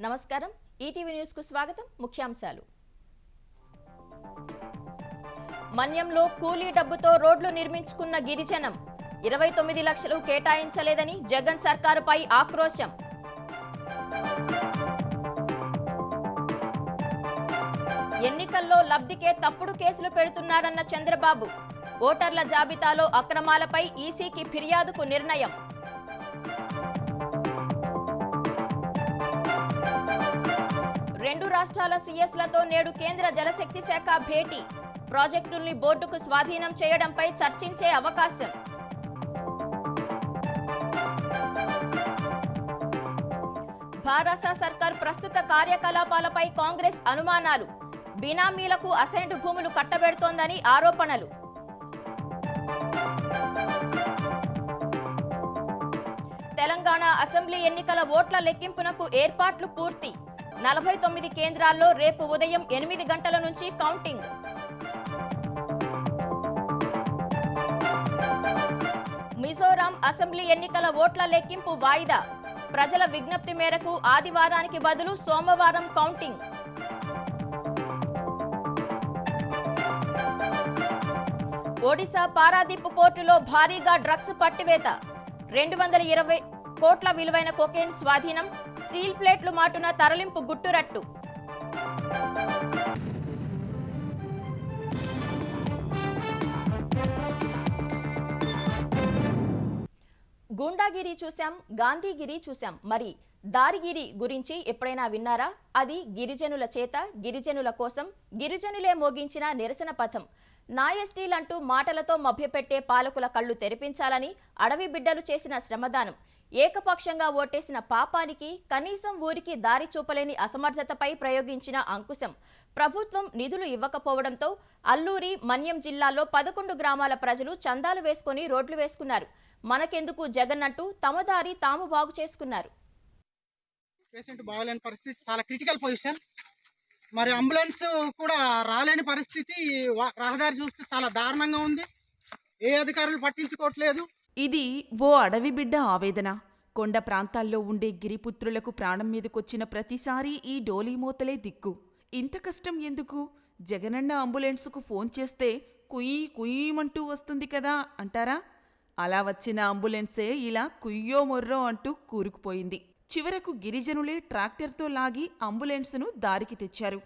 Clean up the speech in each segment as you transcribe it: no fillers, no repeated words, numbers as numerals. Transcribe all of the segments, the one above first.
నమస్కారం ETV news కు స్వాగతం ముఖ్యాంశాలు మన్యంలో కూలీ డబ్బుతో రోడ్లు నిర్మించుకున్న గిరిజనం 29 లక్షలు కేటాయించలేదని జగన్ సర్కారుపై ఆక్రోశం ఎన్నికల్లో లబ్ధికే తప్పుడు కేసులు పెడుతున్నారన్న చంద్రబాబు ఓటర్ల జాబితాలో అక్రమాలపై ఈసీకి ఫిర్యాదుకు నిర్ణయం రెండు రాష్ట్రాల సీఎస్లతో నేడు కేంద్ర జలశక్తి శాఖ భేటీ ప్రాజెక్టుల్ని బోర్డుకు స్వాధీనం చేయడంపై చర్చించే అవకాశం భారత సర్కార్ ప్రస్తుత కార్యకలాపాలపై కాంగ్రెస్ అనుమానాలు బినామీలకు అసైన్డ్ భూములు కట్టబెడుతోందని ఆరోపణలు తెలంగాణ అసెంబ్లీ ఎన్నికల ఓట్ల లెక్కింపునకు ఏర్పాట్లు పూర్తి 49 కేంద్రాల్లో రేపు ఉదయం 8 గంటల నుంచి కౌంటింగ్ మిజోరాం అసెంబ్లీ ఎన్నికల ఓట్ల లెక్కింపు వాయిదా ప్రజల విజ్ఞప్తి మేరకు ఆదివారానికి బదులు సోమవారం కౌంటింగ్ ఒడిశా పారాదీప్ పోర్టులో భారీగా డ్రగ్స్ పట్టివేత 220 కోట్ల విలువైన కొకైన్ స్వాధీనం స్టీల్ ప్లేట్లు మాటున తరలింపు గుట్టురట్టు గూండాగిరి చూశాం, గాంధీగిరి చూశాం, మరి దారిగిరి గురించి ఎప్పుడైనా విన్నారా? అది గిరిజనుల చేత గిరిజనుల కోసం గిరిజనులే మోగించిన నిరసన పథం. నా ఎస్టీలంటూ మాటలతో మభ్యపెట్టే పాలకుల కళ్లు తెరిపించాలని అడవి బిడ్డలు చేసిన శ్రమదానం. ఏకపక్షంగా ఓటేసిన పాపానికి కనీసం ఊరికి దారి చూపలేని అసమర్థతపై ప్రయోగించిన అంకుశం. ప్రభుత్వం నిధులు ఇవ్వకపోవడంతో అల్లూరి, మన్యం జిల్లాల్లో 11 గ్రామాల ప్రజలు చందాలు వేసుకుని రోడ్లు వేసుకున్నారు. మనకెందుకు జగన్ అంటూ తమ దారి తాము బాగు చేసుకున్నారు. పేషెంట్ బాగలేని పరిస్థితి, చాలా క్రిటికల్ పొజిషన్. మరి అంబులెన్స్ కూడా రాలేని పరిస్థితి. రహదారి చూస్తే చాలా దారుణంగా ఉంది. ఏ అధికారులు పట్టించుకోవట్లేదు. ఇది ఓ అడవి బిడ్డ ఆవేదన. కొండ ప్రాంతాల్లో ఉండే గిరిపుత్రులకు ప్రాణం మీదకొచ్చిన ప్రతిసారి ఈ డోలీమోతలే దిక్కు. ఇంత కష్టం ఎందుకు? జగనన్న అంబులెన్సుకు ఫోన్ చేస్తే కుయ్యి కుయ్యమంటూ వస్తుంది కదా అంటారా? అలా వచ్చిన అంబులెన్సే ఇలా కుయ్యో మొర్రో అంటూ కూరుకుపోయింది. చివరకు గిరిజనులే ట్రాక్టర్తో లాగి అంబులెన్సును దారికి తెచ్చారు.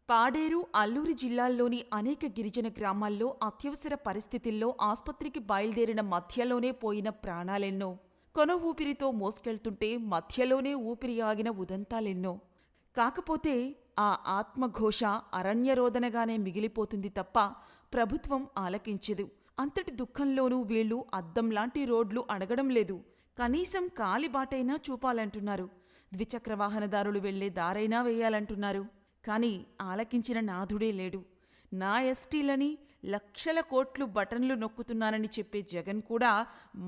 పాడేరు, అల్లూరి జిల్లాల్లోని అనేక గిరిజన గ్రామాల్లో అత్యవసర పరిస్థితుల్లో ఆస్పత్రికి బయలుదేరిన మధ్యలోనే పోయిన ప్రాణాలెన్నో. కొన ఊపిరితో మోసుకెళ్తుంటే మధ్యలోనే ఊపిరి ఆగిన ఉదంతాలెన్నో. కాకపోతే ఆ ఆత్మఘోష అరణ్యరోదనగానే మిగిలిపోతుంది తప్ప ప్రభుత్వం ఆలకించదు. అంతటి దుఃఖంలోనూ వీళ్లు అద్దంలాంటి రోడ్లు అడగడం లేదు. కనీసం కాలిబాటైనా చూపాలంటున్నారు. ద్విచక్ర వాహనదారులు వెళ్లే దారైనా వేయాలంటున్నారు. కాని ఆలకించిన నాథుడే లేడు. నా ఎస్టీలని లక్షల కోట్లు బటన్లు నొక్కుతున్నానని చెప్పే జగన్ కూడా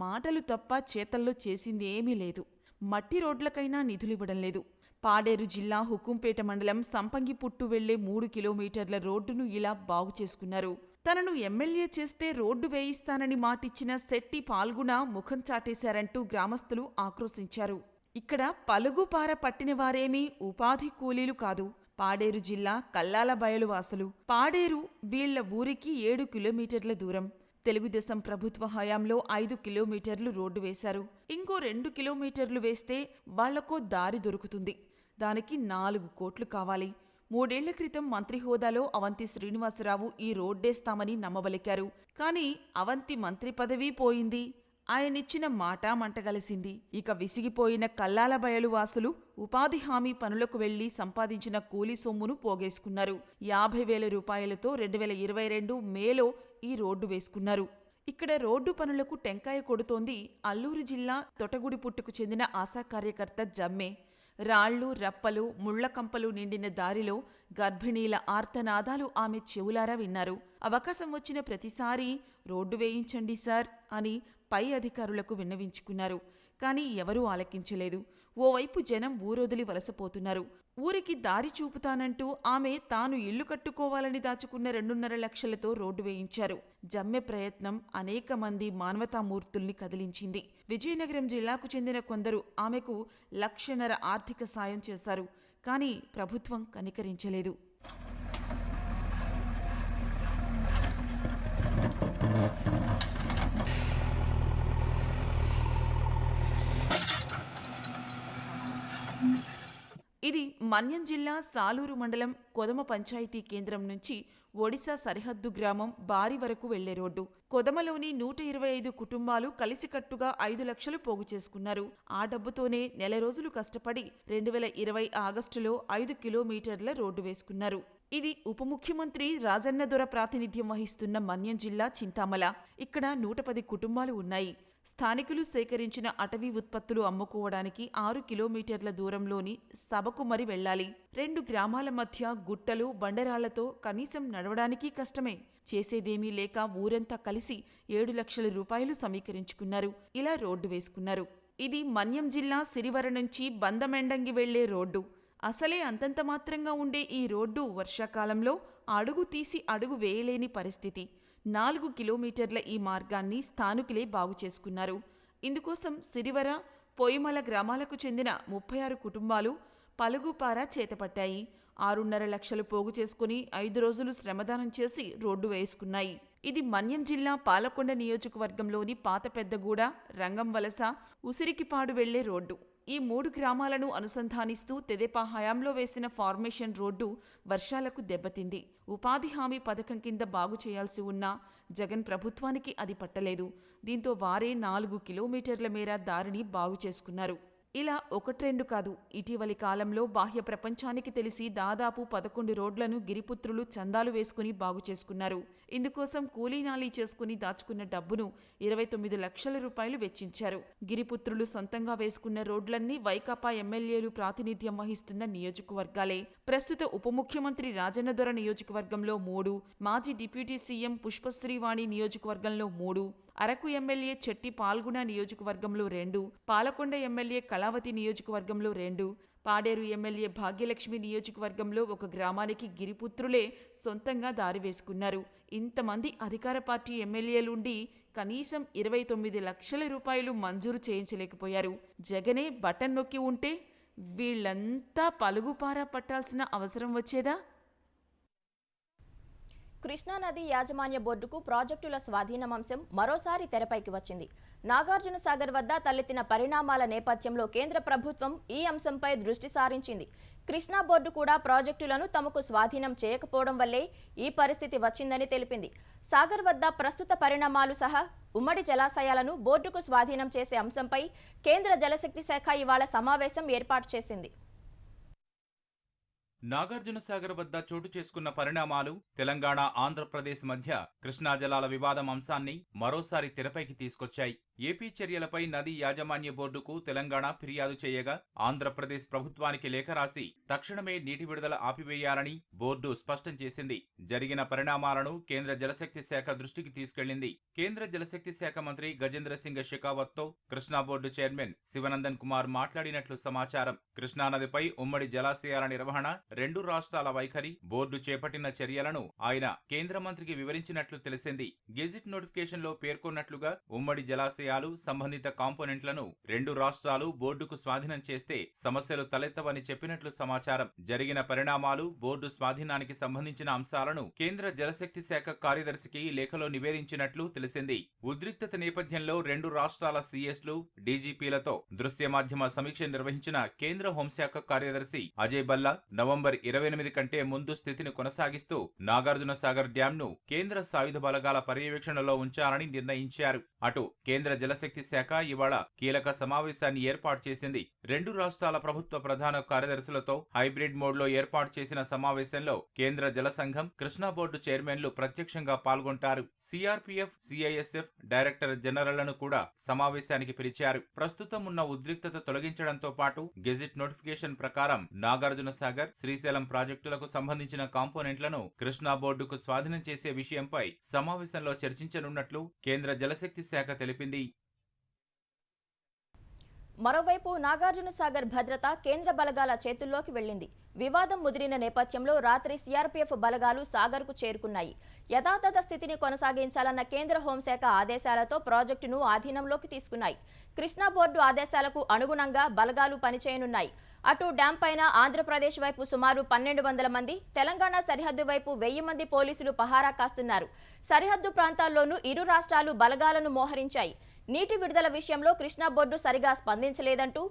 మాటలు తప్ప చేతల్లో చేసింది ఏమీ లేదు. మట్టి రోడ్లకైనా నిధులివ్వడం లేదు. పాడేరు జిల్లా హుకుంపేట మండలం సంపంగిపుట్టు వెళ్లే 3 కిలోమీటర్ల రోడ్డును ఇలా బాగు చేసుకున్నారు. తనను ఎమ్మెల్యే చేస్తే రోడ్డు వేయిస్తానని మాటిచ్చిన శెట్టి పాల్గొన ముఖం చాటేశారంటూ గ్రామస్తులు ఆక్రోశించారు. ఇక్కడ పలుగుపార పట్టినవారేమీ ఉపాధి కూలీలు కాదు. పాడేరు జిల్లా కల్లాల బయలు వాసులు. పాడేరు వీళ్ల ఊరికి 7 కిలోమీటర్ల దూరం. తెలుగుదేశం ప్రభుత్వ హయాంలో 5 కిలోమీటర్లు రోడ్డు వేశారు. ఇంకో 2 కిలోమీటర్లు వేస్తే వాళ్లకో దారి దొరుకుతుంది. దానికి 4 కోట్లు కావాలి. 3 ఏళ్ల క్రితం మంత్రి హోదాలో అవంతి శ్రీనివాసరావు ఈ రోడ్డేస్తామని నమ్మబలికారు. కాని అవంతి మంత్రి పదవీ పోయింది. ఆయనిచ్చిన మాట మంటగలిసింది. ఇక విసిగిపోయిన కల్లాల బయలు వాసులు ఉపాధి హామీ పనులకు వెళ్లి సంపాదించిన కూలీ సొమ్మును పోగేసుకున్నారు. 50,000 రూపాయలతో 2022 మేలో ఈ రోడ్డు వేసుకున్నారు. ఇక్కడ రోడ్డు పనులకు టెంకాయ కొడుతోంది అల్లూరు జిల్లా తొటగుడిపుట్టుకు చెందిన ఆశా కార్యకర్త జమ్మే. రాళ్లు, రప్పలు, ముళ్లకంపలు నిండిన దారిలో గర్భిణీల ఆర్తనాదాలు ఆమె చెవులారా విన్నారు. అవకాశం వచ్చిన ప్రతిసారీ రోడ్డు వేయించండి సార్ అని పై అధికారులకు విన్నవించుకున్నారు. కాని ఎవరూ ఆలకించలేదు. ఓవైపు జనం ఊరొదిలి వలసపోతున్నారు. ఊరికి దారి చూపుతానంటూ ఆమె తాను ఇల్లు కట్టుకోవాలని దాచుకున్న 2.5 లక్షలతో రోడ్డు వేయించారు. జమ్మె ప్రయత్నం అనేక మంది మానవతామూర్తుల్ని కదిలించింది. విజయనగరం జిల్లాకు చెందిన కొందరు ఆమెకు 1,50,000 ఆర్థిక సాయం చేశారు. కానీ ప్రభుత్వం కనికరించలేదు. ఇది మన్యం జిల్లా సాలూరు మండలం కొదమ పంచాయతీ కేంద్రం నుంచి ఒడిశా సరిహద్దు గ్రామం బారి వరకు వెళ్లే రోడ్డు. కొదమలోని 125 కుటుంబాలు కలిసికట్టుగా 5 లక్షలు పోగు చేసుకున్నారు. ఆ డబ్బుతోనే నెల రోజులు కష్టపడి 2020 ఆగస్టులో 5 కిలోమీటర్ల రోడ్డు వేసుకున్నారు. ఇది ఉప ముఖ్యమంత్రి రాజన్నదొర ప్రాతినిధ్యం వహిస్తున్న మన్యం జిల్లా చింతామల. ఇక్కడ 110 కుటుంబాలు ఉన్నాయి. స్థానికులు సేకరించిన అటవీ ఉత్పత్తులు అమ్ముకోవడానికి 6 కిలోమీటర్ల దూరంలోని సభకు మరి వెళ్లాలి. 2 గ్రామాల మధ్య గుట్టలు, బండరాళ్లతో కనీసం నడవడానికి కష్టమే. చేసేదేమీ లేక ఊరంతా కలిసి 7 లక్షల రూపాయలు సమీకరించుకున్నారు. ఇలా రోడ్డు వేసుకున్నారు. ఇది మన్యం జిల్లా సిరివర నుంచి బందమెండంగి వెళ్లే రోడ్డు. అసలే అంతంత మాత్రంగా ఉండే ఈ రోడ్డు వర్షాకాలంలో అడుగు తీసి అడుగు వేయలేని పరిస్థితి. 4 కిలోమీటర్ల ఈ మార్గాన్ని స్థానికులే బాగు చేసుకున్నారు. ఇందుకోసం సిరివర, పొయ్యిమల గ్రామాలకు చెందిన 36 కుటుంబాలు పలుగుపార చేతపట్టాయి. 6.5 లక్షలు పోగు చేసుకుని 5 రోజులు శ్రమదానం చేసి రోడ్డు వేసుకున్నాయి. ఇది మన్యం జిల్లా పాలకొండ నియోజకవర్గంలోని పాత పెద్దగూడ, రంగంవలస, ఉసిరికిపాడు వెళ్లే రోడ్డు. ఈ 3 గ్రామాలను అనుసంధానిస్తూ తెదేపా హయాంలో వేసిన ఫార్మేషన్ రోడ్డు వర్షాలకు దెబ్బతింది. ఉపాధి హామీ పథకం కింద బాగు చేయాల్సి ఉన్నా జగన్ ప్రభుత్వానికి అది పట్టలేదు. దీంతో వారే 4 కిలోమీటర్ల మేర దారిని బాగు చేసుకున్నారు. ఇలా 1-2 కాదు, ఇటీవలి కాలంలో బాహ్య ప్రపంచానికి తెలిసి దాదాపు 11 రోడ్లను గిరిపుత్రులు చందాలు వేసుకుని బాగు చేసుకున్నారు. ఇందుకోసం కూలీనాలీ చేసుకుని దాచుకున్న డబ్బును 29 లక్షల రూపాయలు వెచ్చించారు. గిరిపుత్రులు సొంతంగా వేసుకున్న రోడ్లన్నీ వైకాపా ఎమ్మెల్యేలు ప్రాతినిధ్యం వహిస్తున్న నియోజకవర్గాలే. ప్రస్తుత ఉప ముఖ్యమంత్రి రాజన్నదొర నియోజకవర్గంలో 3, మాజీ డిప్యూటీ సీఎం పుష్పశ్రీవాణి నియోజకవర్గంలో 3, అరకు ఎమ్మెల్యే చెట్టి పాల్గొన నియోజకవర్గంలో 2, పాలకొండ ఎమ్మెల్యే కళావతి నియోజకవర్గంలో 2, పాడేరు ఎమ్మెల్యే భాగ్యలక్ష్మి నియోజకవర్గంలో 1 గ్రామానికి గిరిపుత్రులే సొంతంగా దారి వేసుకున్నారు. ఇంతమంది అధికార పార్టీ ఎమ్మెల్యేలుండి కనీసం 29 లక్షల రూపాయలు మంజూరు చేయించలేకపోయారు. జగనే బటన్ నొక్కి ఉంటే వీళ్లంతా పలుగుపారా పట్టాల్సిన అవసరం వచ్చేదా? కృష్ణానది యాజమాన్య బోర్డుకు ప్రాజెక్టుల స్వాధీనం అంశం మరోసారి తెరపైకి వచ్చింది. నాగార్జున సాగర్ వద్ద తలెత్తిన పరిణామాల నేపథ్యంలో కేంద్ర ప్రభుత్వం ఈ అంశంపై దృష్టి సారించింది. కృష్ణా బోర్డు కూడా ప్రాజెక్టులను తమకు స్వాధీనం చేయకపోవడం వల్లే ఈ పరిస్థితి వచ్చిందని తెలిపింది. సాగర్ వద్ద ప్రస్తుత పరిణామాలు సహా ఉమ్మడి జలాశయాలను బోర్డుకు స్వాధీనం చేసే అంశంపై కేంద్ర జలశక్తి శాఖ ఇవాళ సమావేశం ఏర్పాటు చేసింది. నాగార్జునసాగర్ వద్ద చోటు చేసుకున్న పరిణామాలు, తెలంగాణ, ఆంధ్రప్రదేశ్ మధ్య కృష్ణా జలాల వివాదం అంశాన్ని మరోసారి తెరపైకి తీసుకొచ్చాయి. ఏపీ చర్యలపై నదీ యాజమాన్య బోర్డుకు తెలంగాణ ఫిర్యాదు చేయగా ఆంధ్రప్రదేశ్ ప్రభుత్వానికి లేఖ రాసి తక్షణమే నీటి విడుదల ఆపివేయాలని బోర్డు స్పష్టం చేసింది. జరిగిన పరిణామాలను కేంద్ర జలశక్తి శాఖ దృష్టికి తీసుకెళ్లింది. కేంద్ర జలశక్తి శాఖ మంత్రి గజేంద్ర సింగ్ షెకావత్తో కృష్ణా బోర్డు చైర్మన్ శివనందన్ కుమార్ మాట్లాడినట్లు సమాచారం. కృష్ణానదిపై ఉమ్మడి జలాశయాల నిర్వహణ, 2 రాష్ట్రాల వైఖరి, బోర్డు చేపట్టిన చర్యలను ఆయన కేంద్ర మంత్రికి వివరించినట్లు తెలిసింది. గెజిట్ నోటిఫికేషన్లో పేర్కొన్నట్లుగా ఉమ్మడి జలాశయాలు, సంబంధిత కాంపోనెంట్లను 2 రాష్ట్రాలు బోర్డుకు స్వాధీనం చేస్తే సమస్యలు తలెత్తవని చెప్పినట్లు సమాచారం. జరిగిన పరిణామాలు, బోర్డు స్వాధీనానికి సంబంధించిన అంశాలను కేంద్ర జలశక్తి శాఖ కార్యదర్శికి లేఖలో నివేదించినట్లు తెలిసింది. ఉద్రిక్తత నేపథ్యంలో 2 రాష్ట్రాల సీఎస్లు, డీజీపీలతో దృశ్య మాధ్యమ సమీక్ష నిర్వహించిన కేంద్ర హోంశాఖ కార్యదర్శి అజయ్ భల్లా నవంబర్ 28 కంటే ముందు స్థితిని కొనసాగిస్తూ నాగార్జున సాగర్ డ్యాంను కేంద్ర సాయుధ బలగాల పర్యవేక్షణలో ఉంచాలని నిర్ణయించారు. అటు కేంద్ర జలశక్తి శాఖ ఇవాళ కీలక సమావేశాన్ని ఏర్పాటు చేసింది. 2 రాష్ట్రాల ప్రభుత్వ ప్రధాన కార్యదర్శులతో హైబ్రిడ్ మోడ్లో ఏర్పాటు చేసిన సమావేశంలో కేంద్ర జల సంఘం, కృష్ణా బోర్డు చైర్మన్లు ప్రత్యక్షంగా పాల్గొంటారు. సిఆర్పీఎఫ్, సిఐఎస్ఎఫ్ డైరెక్టర్ జనరల్లను కూడా సమావేశానికి పిలిచారు. ప్రస్తుతం ఉన్న ఉద్రిక్తత తొలగించడంతో పాటు గెజిట్ నోటిఫికేషన్ ప్రకారం నాగార్జున సాగర్, శ్రీశైలం ప్రాజెక్టులకు సంబంధించిన కాంపోనెంట్లను కృష్ణా బోర్డుకు స్వాధీనం చేసే విషయంపై సమావేశంలో చర్చించనున్నట్లు కేంద్ర జలశక్తి శాఖ తెలిపింది. మరోవైపు నాగార్జున సాగర్ భద్రత కేంద్ర బలగాల చేతుల్లోకి వెళ్లింది. వివాదం ముదిరిన నేపథ్యంలో రాత్రి సిఆర్పీఎఫ్ బలగాలు సాగర్కు చేరుకున్నాయి. యథాతథ స్థితిని కొనసాగించాలన్న కేంద్ర హోంశాఖ ఆదేశాలతో ప్రాజెక్టును ఆధీనంలోకి తీసుకున్నాయి. కృష్ణా బోర్డు ఆదేశాలకు అనుగుణంగా బలగాలు పనిచేయనున్నాయి. అటు డ్యాం పైన ఆంధ్రప్రదేశ్ వైపు సుమారు 1200 మంది, తెలంగాణ సరిహద్దు వైపు 1000 మంది పోలీసులు పహారా కాస్తున్నారు. సరిహద్దు ప్రాంతాల్లోనూ ఇరు రాష్ట్రాలు బలగాలను మోహరించాయి. నీటి విడుదల విషయంలో కృష్ణా బోర్డు సరిగా స్పందించలేదంటూ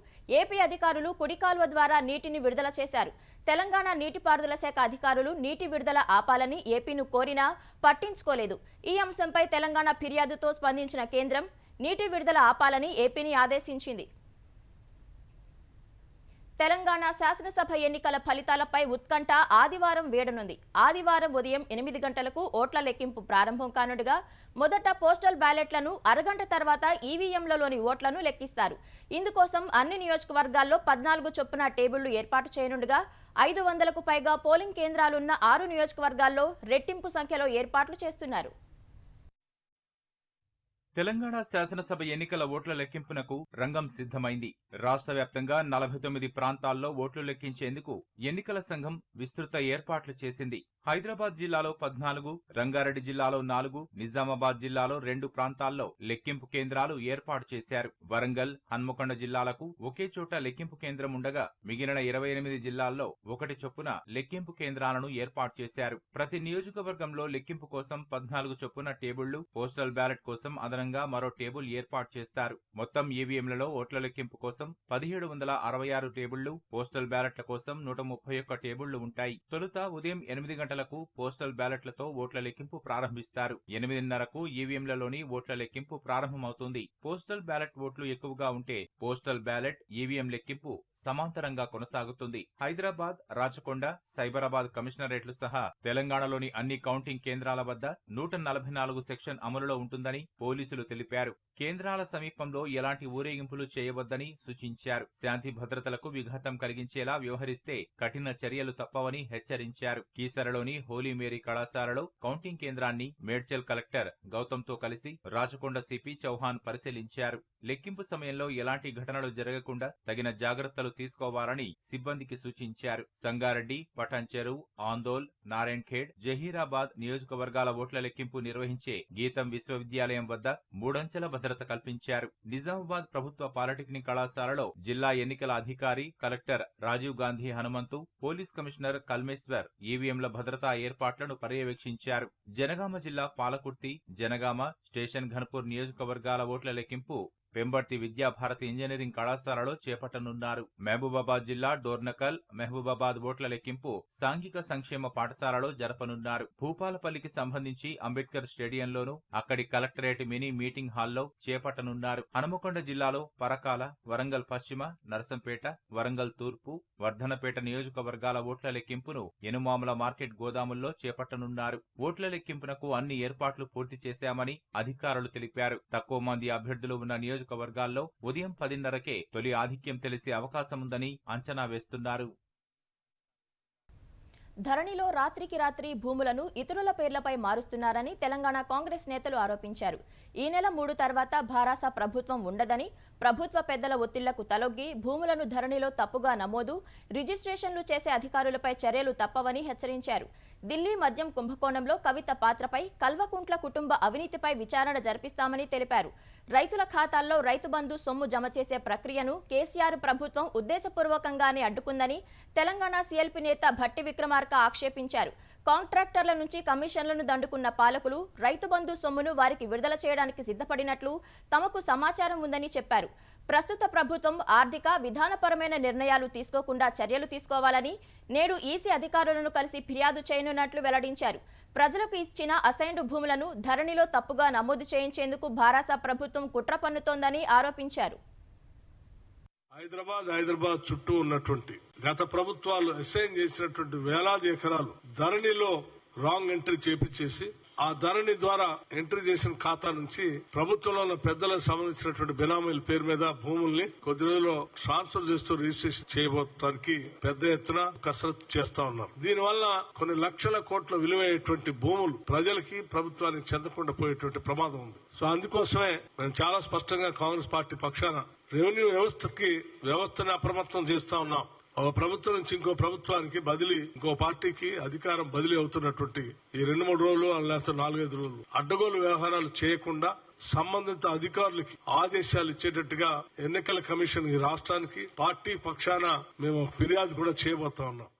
ఏపీ అధికారులు కుడి కాలువ ద్వారా నీటిని విడుదల చేశారు. తెలంగాణ నీటిపారుదల శాఖ అధికారులు నీటి విడుదల ఆపాలని ఏపీను కోరినా పట్టించుకోలేదు. ఈ అంశంపై తెలంగాణ ఫిర్యాదుతో స్పందించిన కేంద్రం నీటి విడుదల ఆపాలని ఏపీని ఆదేశించింది. తెలంగాణ శాసనసభ ఎన్నికల ఫలితాలపై ఉత్కంఠ ఆదివారం వేడనుంది. ఆదివారం ఉదయం 8 గంటలకు ఓట్ల లెక్కింపు ప్రారంభం కానుండగా మొదట పోస్టల్ బ్యాలెట్లను, అరగంట తర్వాత ఈవీఎంలలోని ఓట్లను లెక్కిస్తారు. ఇందుకోసం అన్ని నియోజకవర్గాల్లో 14 చొప్పున టేబుళ్లు ఏర్పాటు చేయనుండగా 500కు పైగా పోలింగ్ కేంద్రాలున్న 6 నియోజకవర్గాల్లో రెట్టింపు సంఖ్యలో ఏర్పాట్లు చేస్తున్నారు. తెలంగాణ శాసనసభ ఎన్నికల ఓట్ల లెక్కింపునకు రంగం సిద్ధమైంది. రాష్ట్ర వ్యాప్తంగా 49 ప్రాంతాల్లో ఓట్లు లెక్కించేందుకు ఎన్నికల సంఘం విస్తృత ఏర్పాట్లు చేసింది. హైదరాబాద్ జిల్లాలో 14, రంగారెడ్డి జిల్లాలో 4, నిజామాబాద్ జిల్లాలో 2 ప్రాంతాల్లో లెక్కింపు కేంద్రాలు ఏర్పాటు చేశారు. వరంగల్, హన్మకొండ జిల్లాలకు ఒకే చోట లెక్కింపు కేంద్రం ఉండగా మిగిలిన 28 జిల్లాల్లో 1 చొప్పున లెక్కింపు కేంద్రాలను ఏర్పాటు చేశారు. ప్రతి నియోజకవర్గంలో లెక్కింపు కోసం 14 చొప్పున టేబుళ్లు, పోస్టల్ బ్యాలెట్ కోసం అదనంగా మరో టేబుల్ ఏర్పాటు చేస్తారు. మొత్తం ఈవీఎంలలో ఓట్ల లెక్కింపు కోసం 1766 టేబుళ్లు, పోస్టల్ బ్యాలెట్ల కోసం 131 టేబుళ్లు ఉంటాయి. తొలుత ఉదయం 8 గంటలకు పోస్టల్ బ్యాలెట్లతో ఓట్ల లెక్కింపు ప్రారంభిస్తారు. 8:30కు ఈవీఎంలలోని ఓట్ల లెక్కింపు ప్రారంభమవుతుంది. పోస్టల్ బ్యాలెట్ ఓట్లు ఎక్కువగా ఉంటే పోస్టల్ బ్యాలెట్, ఈవీఎం లెక్కింపు సమాంతరంగా కొనసాగుతుంది. హైదరాబాద్, రాచకొండ, సైబరాబాద్ కమిషనరేట్లు సహా తెలంగాణలోని అన్ని కౌంటింగ్ కేంద్రాల వద్ద 144 సెక్షన్ అమలులో ఉంటుందని పోలీసులు తెలిపారు. కేంద్రాల సమీపంలో ఎలాంటి ఊరేగింపులు చేయవద్దని సూచించారు. శాంతి భద్రతలకు విఘాతం కలిగించేలా వ్యవహరిస్తే కఠిన చర్యలు తప్పవని హెచ్చరించారు. కీసరలోని హోలీ మేరీ కళాశాలలో కౌంటింగ్ కేంద్రాన్ని మేడ్చల్ కలెక్టర్ గౌతమ్తో కలిసి రాచకొండ సిపి చౌహాన్ పరిశీలించారు. లెక్కింపు సమయంలో ఎలాంటి ఘటనలు జరగకుండా తగిన జాగ్రత్తలు తీసుకోవాలని సిబ్బందికి సూచించారు. సంగారెడ్డి, పటాన్చెరు, ఆందోల్, నారాయణఖేడ్, జహీరాబాద్ నియోజకవర్గాల ఓట్ల లెక్కింపు నిర్వహించే గీతం విశ్వవిద్యాలయం వద్ద 3 అంచెల భద్రత కల్పించారు. నిజామాబాద్ ప్రభుత్వ పాలిటెక్నిక్ కళాశాలలో జిల్లా ఎన్నికల అధికారి collector Rajiv Gandhi Hanumanthu, police commissioner Kalmeshwar ఈవీఎంల భద్రతా ఏర్పాట్లను పర్యవేక్షించారు. జనగామ జిల్లా పాలకుర్తి, జనగామ, స్టేషన్ ఘన్పూర్ నియోజకవర్గాల ఓట్ల లెక్కింపు పెంబర్తి విద్యాభారతి ఇంజనీరింగ్ కళాశాలలో చేపట్టనున్నారు. మహబూబాబాద్ జిల్లా డోర్నకల్, మహబూబాబాద్ ఓట్ల లెక్కింపు సాంఘిక సంక్షేమ పాఠశాలలో జరపనున్నారు. భూపాలపల్లికి సంబంధించి అంబేద్కర్ స్టేడియంలోను, అక్కడి కలెక్టరేట్ మినీ మీటింగ్ హాల్లో చేపట్టనున్నారు. హనుమకొండ జిల్లాలో పరకాల, వరంగల్ పశ్చిమ, నర్సంపేట, వరంగల్ తూర్పు, వర్ధనపేట నియోజకవర్గాల ఓట్ల లెక్కింపును ఎనుమాముల మార్కెట్ గోదాముల్లో చేపట్టనున్నారు. ఓట్ల లెక్కింపునకు అన్ని ఏర్పాట్లు పూర్తి చేశామని అధికారులు తెలిపారు. తక్కువ మంది అభ్యర్థులు ఉన్న నియోజకవర్గాల్లో ఉదయం 10:30కే తొలి ఆధిక్యం తెలిసే అవకాశముందని అంచనా వేస్తున్నారు. ధరణిలో రాత్రికి రాత్రి భూములను ఇతరుల పేర్లపై మారుస్తున్నారని తెలంగాణ కాంగ్రెస్ నేతలు ఆరోపించారు. ఈ నెల 3 తర్వాత భారాస ప్రభుత్వం ఉండదని, ప్రభుత్వ పెద్దల ఒత్తిళ్లకు తలొగ్గి భూములను ధరణిలో తప్పుగా నమోదు, రిజిస్ట్రేషన్లు చేసే అధికారులపై చర్యలు తప్పవని హెచ్చరించారు. ఢిల్లీ మద్యం కుంభకోణంలో కవిత పాత్రపై, కల్వకుంట్ల కుటుంబ అవినీతిపై విచారణ జరిపిస్తామని తెలిపారు. రైతుల ఖాతాల్లో రైతు బంధు సొమ్ము జమ చేసే ప్రక్రియను కేసీఆర్ ప్రభుత్వం ఉద్దేశపూర్వకంగానే అడ్డుకుందని తెలంగాణ సీఎల్పీ నేత భట్టి విక్రమార్క ఆక్షేపించారు. కాంట్రాక్టర్ల నుంచి కమిషన్లను దండుకున్న పాలకులు రైతు బంధు సొమ్మును వారికి విడుదల చేయడానికి సిద్ధపడినట్లు తమకు సమాచారం ఉందని చెప్పారు. ప్రస్తుత ప్రభుత్వం ఆర్థిక, విధానపరమైన నిర్ణయాలు తీసుకోకుండా చర్యలు తీసుకోవాలని నేడు ఈసీ అధికారులను కలిసి ఫిర్యాదు చేయనున్నట్లు వెల్లడించారు. ప్రజలకు ఇచ్చిన అసైన్డ్ భూములను ధరణిలో తప్పుగా నమోదు చేయించేందుకు భారాస ప్రభుత్వం కుట్ర పన్నుతోందని ఆరోపించారు. హైదరాబాద్ చుట్టూ ఉన్నటువంటి గత ప్రభుత్వాలు అసైన్ చేసినటువంటి వేలాది ఎకరాలు ధరణిలో రాంగ్ ఎంట్రీ చేపించేసి ఆ ధరణి ద్వారా ఎంట్రీ చేసిన ఖాతా నుంచి ప్రభుత్వంలో ఉన్న పెద్దలకు సంబంధించినటువంటి బినామీల పేరు మీద భూముల్ని కొద్ది రోజుల్లో ట్రాన్స్ఫర్ చేస్తూ రిజిస్ట్రేషన్ చేయబోతానికి పెద్ద ఎత్తున కసరత్తు చేస్తా ఉన్నారు. దీనివల్ల కొన్ని లక్షల కోట్ల విలువైనటువంటి భూములు ప్రజలకి, ప్రభుత్వానికి చెందకుండా పోయేటువంటి ప్రమాదం ఉంది. సో అందుకోసమే మేము చాలా స్పష్టంగా కాంగ్రెస్ పార్టీ పక్షాన రెవెన్యూ వ్యవస్థని అప్రమత్తం చేస్తా ఉన్నాం. ఒక ప్రభుత్వం నుంచి ఇంకో ప్రభుత్వానికి బదిలీ, ఇంకో పార్టీకి అధికారం బదిలీ అవుతున్నటువంటి ఈ 2-3 రోజులు లేకపోతే 4-5 రోజులు అడ్డగోలు వ్యవహారాలు చేయకుండా సంబంధిత అధికారులకి ఆదేశాలు ఇచ్చేటట్టుగా ఎన్నికల కమిషన్ ఈ రాష్ట్రానికి పార్టీ పక్షాన మేము ఫిర్యాదు కూడా చేయబోతా ఉన్నాం.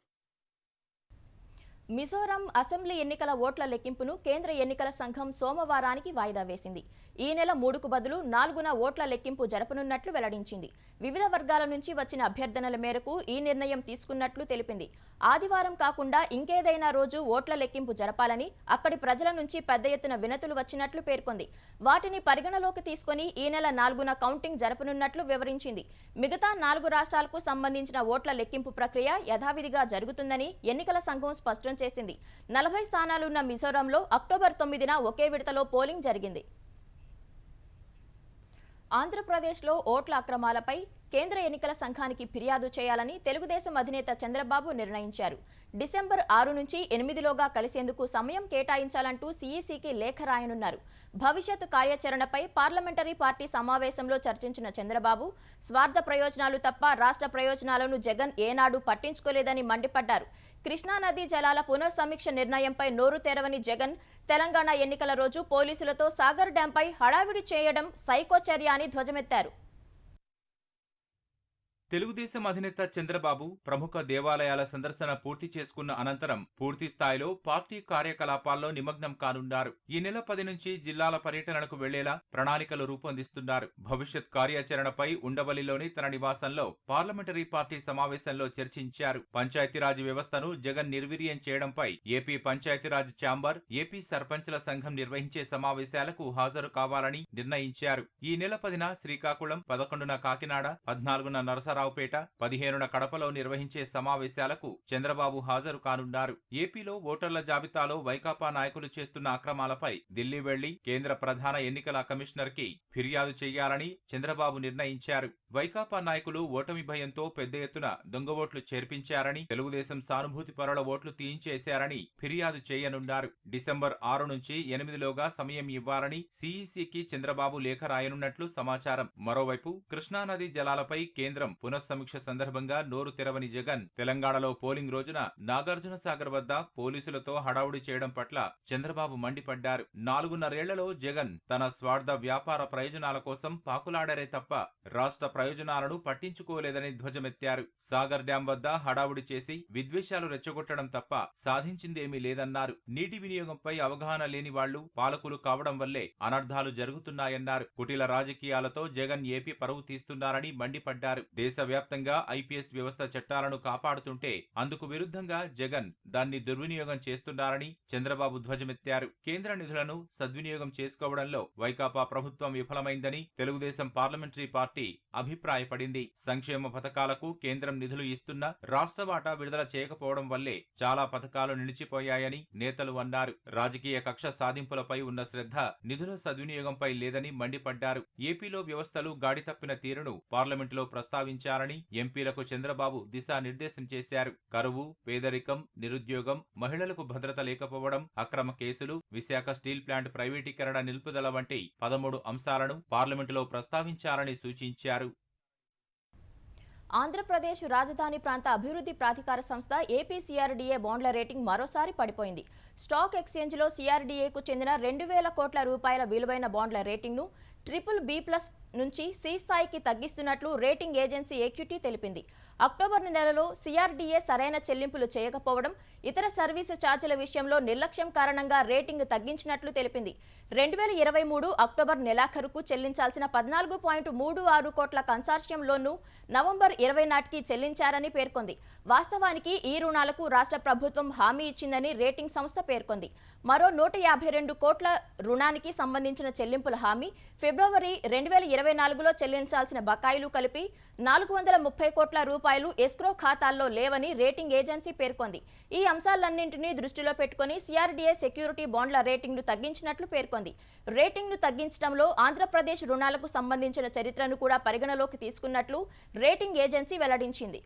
మిజోరాం అసెంబ్లీ ఎన్నికల ఓట్ల లెక్కింపును కేంద్ర ఎన్నికల సంఘం సోమవారానికి వాయిదా వేసింది. ఈ నెల 3కు బదులు 4న ఓట్ల లెక్కింపు జరపనున్నట్లు వెల్లడించింది. వివిధ వర్గాల నుంచి వచ్చిన అభ్యర్థనల మేరకు ఈ నిర్ణయం తీసుకున్నట్లు తెలిపింది. ఆదివారం కాకుండా ఇంకేదైనా రోజు ఓట్ల లెక్కింపు జరపాలని అక్కడి ప్రజల నుంచి పెద్ద ఎత్తున వినతులు వచ్చినట్లు పేర్కొంది. వాటిని పరిగణలోకి తీసుకుని ఈ నెల 4న కౌంటింగ్ జరపనున్నట్లు వివరించింది. మిగతా 4 రాష్ట్రాలకు సంబంధించిన ఓట్ల లెక్కింపు ప్రక్రియ యథావిధిగా జరుగుతుందని ఎన్నికల సంఘం స్పష్టం చేసింది. 40 స్థానాలున్న మిజోరాంలో అక్టోబర్ 9న ఒకే విడతలో పోలింగ్ జరిగింది. ఆంధ్రప్రదేశ్లో ఓట్ల అక్రమాలపై కేంద్ర ఎన్నికల సంఘానికి ఫిర్యాదు చేయాలని తెలుగుదేశం అధినేత చంద్రబాబు నిర్ణయించారు. డిసెంబర్ 6 నుంచి 8లోగా కలిసేందుకు సమయం కేటాయించాలంటూ సీఈసీకి లేఖ రాయనున్నారు. భవిష్యత్ కార్యాచరణపై పార్లమెంటరీ పార్టీ సమావేశంలో చర్చించిన చంద్రబాబు స్వార్థ ప్రయోజనాలు తప్ప రాష్ట్ర ప్రయోజనాలను జగన్ ఏనాడు పట్టించుకోలేదని మండిపడ్డారు. కృష్ణానదీ జలాల పునఃసమీక్ష నిర్ణయంపై నోరు తెరవని జగన్ తెలంగాణ ఎన్నికల రోజు పోలీసులతో సాగర్ డ్యాంపై హడావిడి చేయడం సైకో చర్య అని ధ్వజమెత్తారు. తెలుగుదేశం అధినేత చంద్రబాబు ప్రముఖ దేవాలయాల సందర్శన పూర్తి చేసుకున్న అనంతరం పూర్తి స్థాయిలో పార్టీ కార్యకలాపాల్లో నిమగ్నం కానున్నారు. ఈ నెల 10 నుంచి జిల్లాల పర్యటనకు వెళ్లేలా ప్రణాళికలు రూపొందిస్తున్నారు. భవిష్యత్ కార్యాచరణపై ఉండవల్లిలోని తన నివాసంలో పార్లమెంటరీ పార్టీ సమావేశంలో చర్చించారు. పంచాయతీరాజ్ వ్యవస్థను జగన్ నిర్వీర్యం చేయడంపై ఏపీ పంచాయతీరాజ్ ఛాంబర్, ఏపీ సర్పంచ్ల సంఘం నిర్వహించే సమావేశాలకు హాజరు కావాలని నిర్ణయించారు. ఈ నెల 10న శ్రీకాకుళం, 11న కాకినాడ, 14న నరసరావుపేట, 15న కడపలో నిర్వహించే సమావేశాలకు చంద్రబాబు హాజరు కానున్నారు. ఏపీలో ఓటర్ల జాబితాలో వైకాపా నాయకులు చేస్తున్న అక్రమాలపై ఢిల్లీ వెళ్లి కేంద్ర ప్రధాన ఎన్నికల కమిషనర్ కి ఫిర్యాదు చేయాలని చంద్రబాబు నిర్ణయించారు. వైకాపా నాయకులు ఓటమి భయంతో పెద్ద ఎత్తున దొంగ ఓట్లు చేర్పించారని, తెలుగుదేశం సానుభూతి పరుల ఓట్లు తీయించేశారని ఫిర్యాదు చేయనున్నారు. డిసెంబర్ 6 నుంచి 8లోగా సమయం ఇవ్వాలని సీఈసీకి చంద్రబాబు లేఖ రాయనున్నట్లు సమాచారం. మరోవైపు కృష్ణానదీ జలాలపై కేంద్రం పునఃసమీక్ష సందర్భంగా నోరు తెరవని జగన్ తెలంగాణలో పోలింగ్ రోజున నాగార్జున సాగర్ వద్ద పోలీసులతో హడావుడి చేయడం పట్ల చంద్రబాబు మండిపడ్డారు. 4.5 ఏళ్లలో జగన్ తన స్వార్థ వ్యాపార ప్రయోజనాల కోసం పాకులాడారే తప్ప రాష్ట్ర ప్రయోజనాలను పట్టించుకోలేదని ధ్వజమెత్తారు. సాగర్ డ్యాం వద్ద హడావుడి చేసి విద్వేషాలు రెచ్చగొట్టడం తప్ప సాధించిందేమీ లేదన్నారు. నీటి వినియోగంపై అవగాహన లేని వాళ్లు పాలకులు కావడం వల్లే అనర్థాలు జరుగుతున్నాయన్నారు. కుటిల రాజకీయాలతో జగన్ ఏపీ పరువు తీస్తున్నారని మండిపడ్డారు. దేశవ్యాప్తంగా ఐపీఎస్ వ్యవస్థ చట్టాలను కాపాడుతుంటే అందుకు విరుద్ధంగా జగన్ దాన్ని దుర్వినియోగం చేస్తున్నారని చంద్రబాబు ధ్వజమెత్తారు. కేంద్ర నిధులను సద్వినియోగం చేసుకోవడంలో వైకాపా ప్రభుత్వం విఫలమైందని తెలుగుదేశం పార్లమెంటరీ పార్టీ అభిప్రాయపడింది. సంక్షేమ పథకాలకు కేంద్రం నిధులు ఇస్తున్నా రాష్ట్ర వాటా విడుదల చేయకపోవడం వల్లే చాలా పథకాలు నిలిచిపోయాయని నేతలు అన్నారు. రాజకీయ కక్ష సాధింపులపై ఉన్న శ్రద్ధ నిధుల సద్వినియోగంపై లేదని మండిపడ్డారు. ఏపీలో వ్యవస్థలు గాడి తప్పిన తీరును పార్లమెంటులో ప్రస్తావించారని ఎంపీలకు చంద్రబాబు దిశానిర్దేశం చేశారు. కరువు, పేదరికం, నిరుద్యోగం, మహిళలకు భద్రత లేకపోవడం, అక్రమ కేసులు, విశాఖ స్టీల్ ప్లాంట్ ప్రైవేటీకరణ నిలుపుదల వంటి 13 అంశాలను పార్లమెంటులో ప్రస్తావించాలని సూచించారు. ఆంధ్రప్రదేశ్ రాజధాని ప్రాంత అభివృద్ధి ప్రాధికార సంస్థ ఏపీ సిఆర్డీఏ బాండ్ల రేటింగ్ మరోసారి పడిపోయింది. స్టాక్ ఎక్స్చేంజ్లో సిఆర్డీఏకు చెందిన 2,000 కోట్ల రూపాయల విలువైన బాండ్ల రేటింగ్ను BBB+ నుంచి సి స్థాయికి తగ్గిస్తున్నట్లు రేటింగ్ ఏజెన్సీ ఈక్విటీ తెలిపింది. అక్టోబర్ నెలలో సిఆర్డీఏ సరైన చెల్లింపులు చేయకపోవడం, ఇతర సర్వీసు ఛార్జీల విషయంలో నిర్లక్ష్యం కారణంగా రేటింగ్ తగ్గించినట్లు తెలిపింది. 2023 అక్టోబర్ నెలాఖరుకు చెల్లించాల్సిన 14.36 కోట్ల కన్సార్షియం లోన్ను నవంబర్ 20 నాటికి చెల్లించారని పేర్కొంది. వాస్తవానికి ఈ రుణాలకు రాష్ట్ర ప్రభుత్వం హామీ ఇచ్చిందని రేటింగ్ సంస్థ పేర్కొంది. మరో 152 కోట్ల రుణానికి సంబంధించిన చెల్లింపుల హామీ, ఫిబ్రవరి 2024లో చెల్లించాల్సిన బకాయిలు కలిపి 430 కోట్ల రూపాయలు ఎస్క్రో ఖాతాల్లో లేవని రేటింగ్ ఏజెన్సీ పేర్కొంది. ఈ అంశాలన్నింటినీ దృష్టిలో పెట్టుకుని సిఆర్డీఏ సెక్యూరిటీ బాండ్ల రేటింగ్ను తగ్గించినట్లు పేర్కొంది. రేటింగ్ను తగ్గించడంలో ఆంధ్రప్రదేశ్ రుణాలకు సంబంధించిన చరిత్రను కూడా పరిగణలోకి తీసుకున్నట్లు రేటింగ్ ఏజెన్సీ వెల్లడించింది.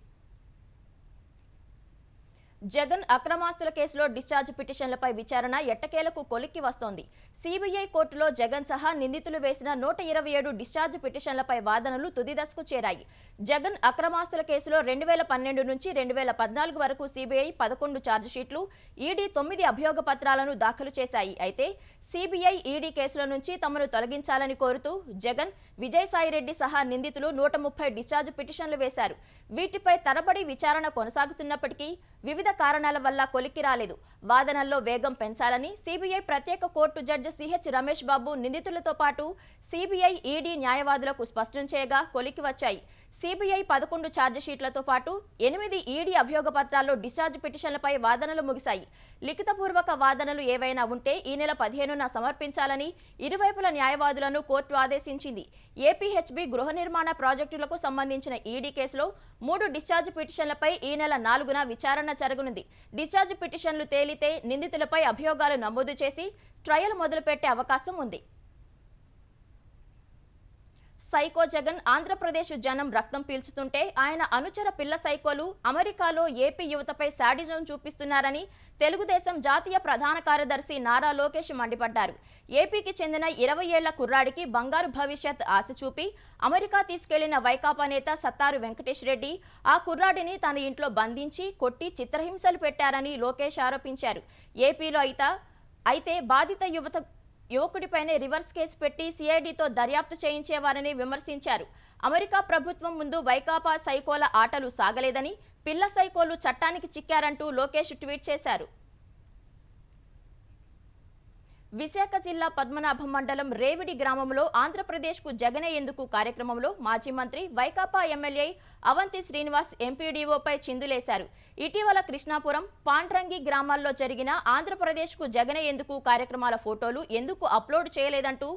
జగన్ అక్రమాస్తుల కేసులో డిశ్చార్జ్ పిటిషన్లపై విచారణ ఎట్టకేలకు కొలిక్కి వస్తోంది. సిబిఐ కోర్టులో జగన్ సహా నిందితులు వేసిన 127 డిశ్చార్జ్ పిటిషన్లపై వాదనలు తుది దశకు చేరాయి. జగన్ అక్రమాస్తుల కేసులో 2012 నుంచి 2014 వరకు సిబిఐ 11 ఛార్జిషీట్లు, ఈడీ 9 అభియోగ పత్రాలను దాఖలు చేశాయి. అయితే సిబిఐ, ఈడీ కేసుల నుంచి తమను తొలగించాలని కోరుతూ జగన్, విజయసాయిరెడ్డి సహా నిందితులు 130 డిశ్చార్జ్ పిటిషన్లు వేశారు. వీటిపై తరబడి విచారణ కొనసాగుతున్నప్పటికీ వివిధ కారణాల వల్ల కొలిక్కి రాలేదు. వాదనల్లో వేగం పెంచాలని సిబిఐ ప్రత్యేక court judge CH Ramesh Babu నిందితులతో పాటు సిబిఐ, ఈడీ న్యాయవాదులకు స్పష్టం చేయగా కొలిక్కి వచ్చాయి. సిబిఐ 11 ఛార్జిషీట్లతో పాటు 8 ఈడీ అభియోగ పత్రాల్లో డిశ్చార్జ్ పిటిషన్లపై వాదనలు ముగిశాయి. లిఖితపూర్వక వాదనలు ఏవైనా ఉంటే ఈ నెల 15న సమర్పించాలని ఇరువైపుల న్యాయవాదులను కోర్టు ఆదేశించింది. ఏపీహెచ్బీ గృహ నిర్మాణ ప్రాజెక్టులకు సంబంధించిన ఈడీ కేసులో 3 డిశ్చార్జ్ పిటిషన్లపై ఈ నెల 4న విచారణ జరగనుంది. డిశ్చార్జ్ పిటిషన్లు తేలితే నిందితులపై అభియోగాలు నమోదు చేసి ట్రయల్ మొదలుపెట్టే అవకాశం ఉంది. సైకో జగన్ ఆంధ్రప్రదేశ్ జనం రక్తం పీల్చుతుంటే ఆయన అనుచర పిల్ల సైకోలు అమెరికాలో ఏపీ యువతపై శాడిజం చూపిస్తున్నారని తెలుగుదేశం జాతీయ ప్రధాన కార్యదర్శి నారా లోకేష్ మండిపడ్డారు. ఏపీకి చెందిన 20 ఏళ్ల కుర్రాడికి బంగారు భవిష్యత్ ఆశ చూపి అమెరికా తీసుకెళ్లిన వైకాపా నేత సత్తారు వెంకటేష్ రెడ్డి ఆ కుర్రాడిని తన ఇంట్లో బంధించి కొట్టి చిత్రహింసలు పెట్టారని లోకేష్ ఆరోపించారు. ఏపీలో అయితే బాధిత యువకుడిపైనే రివర్స్ కేసు పెట్టి సిఐడితో దర్యాప్తు చేయించేవారని విమర్శించారు. అమెరికా ప్రభుత్వం ముందు వైకాపా సైకోల ఆటలు సాగలేదని, పిల్ల సైకోలు చట్టానికి చిక్కారంటూ లోకేష్ ట్వీట్ చేశారు. విశాఖ జిల్లా పద్మనాభం మండలం రేవిడి గ్రామంలో ఆంధ్రప్రదేశ్కు జగనే ఎందుకు కార్యక్రమంలో మాజీ మంత్రి వైకాపా ఎమ్మెల్యే అవంతి శ్రీనివాస్ ఎంపీడీఓపై చిందులేశారు. ఇటీవల కృష్ణాపురం, పాండ్రంగి గ్రామాల్లో జరిగిన ఆంధ్రప్రదేశ్కు జగనే ఎందుకు కార్యక్రమాల ఫోటోలు ఎందుకు అప్లోడ్ చేయలేదంటూ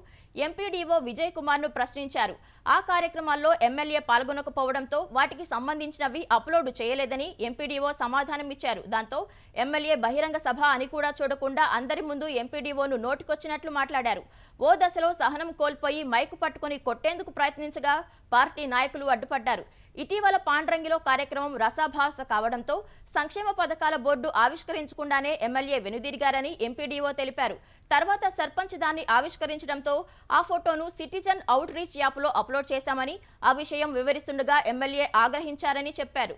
ఎంపీడీఓ విజయ్ కుమార్ను ప్రశ్నించారు. ఆ కార్యక్రమాల్లో ఎమ్మెల్యే పాల్గొనకపోవడంతో వాటికి సంబంధించినవి అప్లోడ్ చేయలేదని ఎంపీడీఓ సమాధానమిచ్చారు. దాంతో ఎమ్మెల్యే బహిరంగ సభ అని కూడా చూడకుండా అందరి ముందు ఎంపీడీఓను నోటికొచ్చినట్లు మాట్లాడారు. ఓ దశలో సహనం కోల్పోయి మైకు పట్టుకుని కొట్టేందుకు ప్రయత్నించగా పార్టీ నాయకులు అడ్డుపడ్డారు. ఇటీవల పాండ్రంగిలో కార్యక్రమం రసాభాస కావడంతో సంక్షేమ పథకాల బోర్డు ఆవిష్కరించకుండానే ఎమ్మెల్యే వెనుదిరిగారని ఎంపీడీఓ తెలిపారు. తర్వాత సర్పంచ్ దాన్ని ఆవిష్కరించడంతో ఆ ఫోటోను సిటిజన్ అవుట్ రీచ్ యాప్లో అప్లోడ్ చేశామని, ఆ విషయం వివరిస్తుండగా ఎమ్మెల్యే ఆగ్రహించారని చెప్పారు.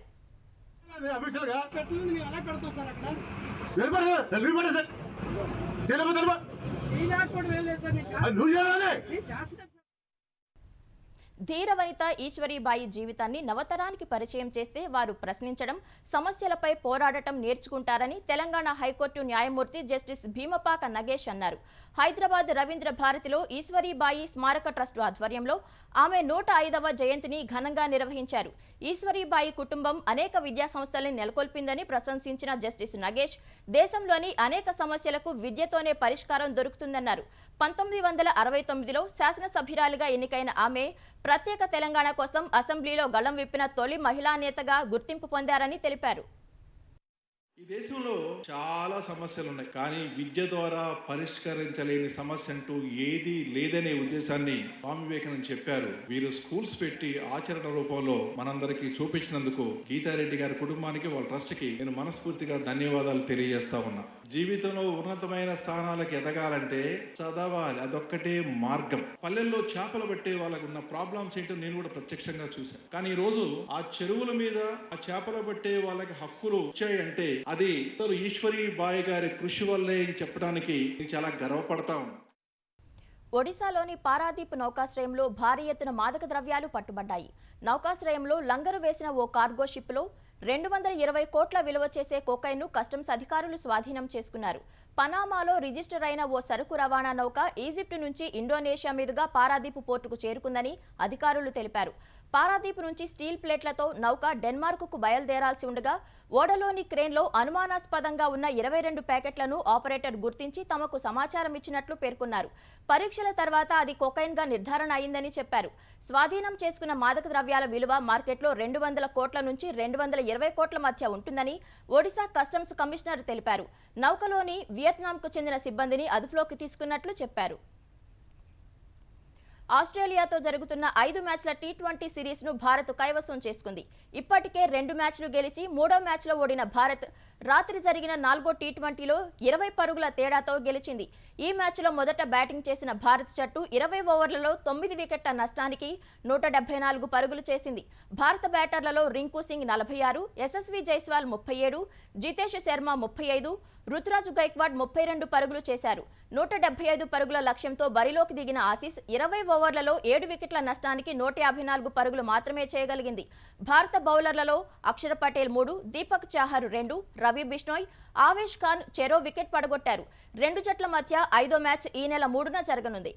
ధీరవనిత ఈశ్వరీబాయి జీవితాన్ని నవతరానికి పరిచయం చేస్తే వారు ప్రశ్నించడం, సమస్యలపై పోరాడటం నేర్చుకుంటారని తెలంగాణ హైకోర్టు న్యాయమూర్తి జస్టిస్ భీమపాక నగేష్ అన్నారు. హైదరాబాద్ రవీంద్ర భారతిలో ఈశ్వరీబాయి స్మారక ట్రస్టు ఆధ్వర్యంలో ఆమె 105వ జయంతిని ఘనంగా నిర్వహించారు. ఈశ్వరీబాయి కుటుంబం అనేక విద్యా సంస్థల్ని నెలకొల్పిందని ప్రశంసించిన జస్టిస్ నగేష్, దేశంలోని అనేక సమస్యలకు విద్యతోనే పరిష్కారం దొరుకుతుందన్నారు. 1969లో శాసనసభ్యురాలిగా ఎన్నికైన ఆమె ప్రత్యేక తెలంగాణ కోసం అసెంబ్లీలో గళం విప్పిన తొలి మహిళా నేతగా గుర్తింపు పొందారని తెలిపారు. ఈ దేశంలో చాలా సమస్యలు ఉన్నాయి, కానీ విద్య ద్వారా పరిష్కరించలేని సమస్య అంటూ ఏది లేదనే ఉద్దేశాన్ని స్వామి వివేకానంద చెప్పారు. వీరు స్కూల్స్ పెట్టి ఆచరణ రూపంలో మనందరికీ చూపించినందుకు గీతారెడ్డి గారి కుటుంబానికి, వాళ్ళ ట్రస్ట్ కి నేను మనస్ఫూర్తిగా ధన్యవాదాలు తెలియజేస్తా ఉన్నా. జీవితంలో ఉన్నతమైన స్థానాలకు ఎదగాలంటే చదవాలి, అదొక్కటే మార్గం. పల్లెల్లో చేపలు పట్టే వాళ్ళకు ఉన్న ప్రాబ్లమ్స్ ఏంటో నేను కూడా ప్రత్యక్షంగా చూశాను. కానీ ఈ రోజు ఆ చెరువుల మీద ఆ చేపలు పట్టే వాళ్ళకి హక్కులు వచ్చాయంటే అది ఈశ్వరీబాయి గారి కృషి వల్లే చెప్పడానికి నేను చాలా గర్వపడతా ఉన్నాను. ఒడిశాలోని పారాదీప్ నౌకాశ్రయంలో భారీ ఎత్తున మాదక ద్రవ్యాలు పట్టుబడ్డాయి. నౌకాశ్రయంలో లంగరు వేసిన ఓ కార్గో షిప్లో 220 కోట్ల విలువ చేసే కోకైన్ను కస్టమ్స్ అధికారులు స్వాధీనం చేసుకున్నారు. పనామాలో రిజిస్టర్ అయిన ఓ సరుకు రవాణా నౌక ఈజిప్టు నుంచి ఇండోనేషియా మీదుగా పారాదీప్ పోర్టుకు చేరుకుందని అధికారులు తెలిపారు. పారాదీప్ నుంచి స్టీల్ ప్లేట్లతో నౌక డెన్మార్కుకు బయలుదేరాల్సి ఉండగా ఓడలోని క్రేన్లో అనుమానాస్పదంగా ఉన్న 22 ప్యాకెట్లను ఆపరేటర్ గుర్తించి తమకు సమాచారం ఇచ్చినట్లు పేర్కొన్నారు. పరీక్షల తర్వాత అది కొకైన్గా నిర్ధారణ అయిందని చెప్పారు. స్వాధీనం చేసుకున్న మాదక ద్రవ్యాల విలువ మార్కెట్లో 200 కోట్ల నుంచి 220 కోట్ల మధ్య ఉంటుందని ఒడిశా కస్టమ్స్ కమిషనర్ తెలిపారు. నౌకలోని వియత్నాంకు చెందిన సిబ్బందిని అదుపులోకి తీసుకున్నట్లు చెప్పారు. ఆస్ట్రేలియాతో జరుగుతున్న 5 మ్యాచ్ల టీ20 సిరీస్ను భారత్ కైవసం చేసుకుంది. ఇప్పటికే 2 మ్యాచ్లు గెలిచి 3వ మ్యాచ్లో ఓడిన భారత్ రాత్రి జరిగిన 4వ టీ20లో 20 పరుగుల తేడాతో గెలిచింది. ఈ మ్యాచ్లో మొదట బ్యాటింగ్ చేసిన భారత జట్టు 20 ఓవర్లలో 9 వికెట్ల నష్టానికి 174 పరుగులు చేసింది. భారత బ్యాటర్లలో రింకు సింగ్ 46, యశస్వి జైస్వాల్ 37, జితేష్ శర్మ 35, రుతురాజ్ గైక్వాడ్ 32 పరుగులు చేశారు. 175 పరుగుల లక్ష్యంతో బరిలోకి దిగిన ఆసీస్ 20 ఓవర్లలో 7 వికెట్ల నష్టానికి 154 పరుగులు మాత్రమే చేయగలిగింది. భారత బౌలర్లలో అక్షర్ పటేల్ 3, దీపక్ చాహర్ 2, రవి బిష్నోయ్, ఆవేష్ ఖాన్ చెరో వికెట్ పడగొట్టారు. రెండు జట్ల మధ్య 5వ మ్యాచ్ ఈ నెల 3న జరగనుంది.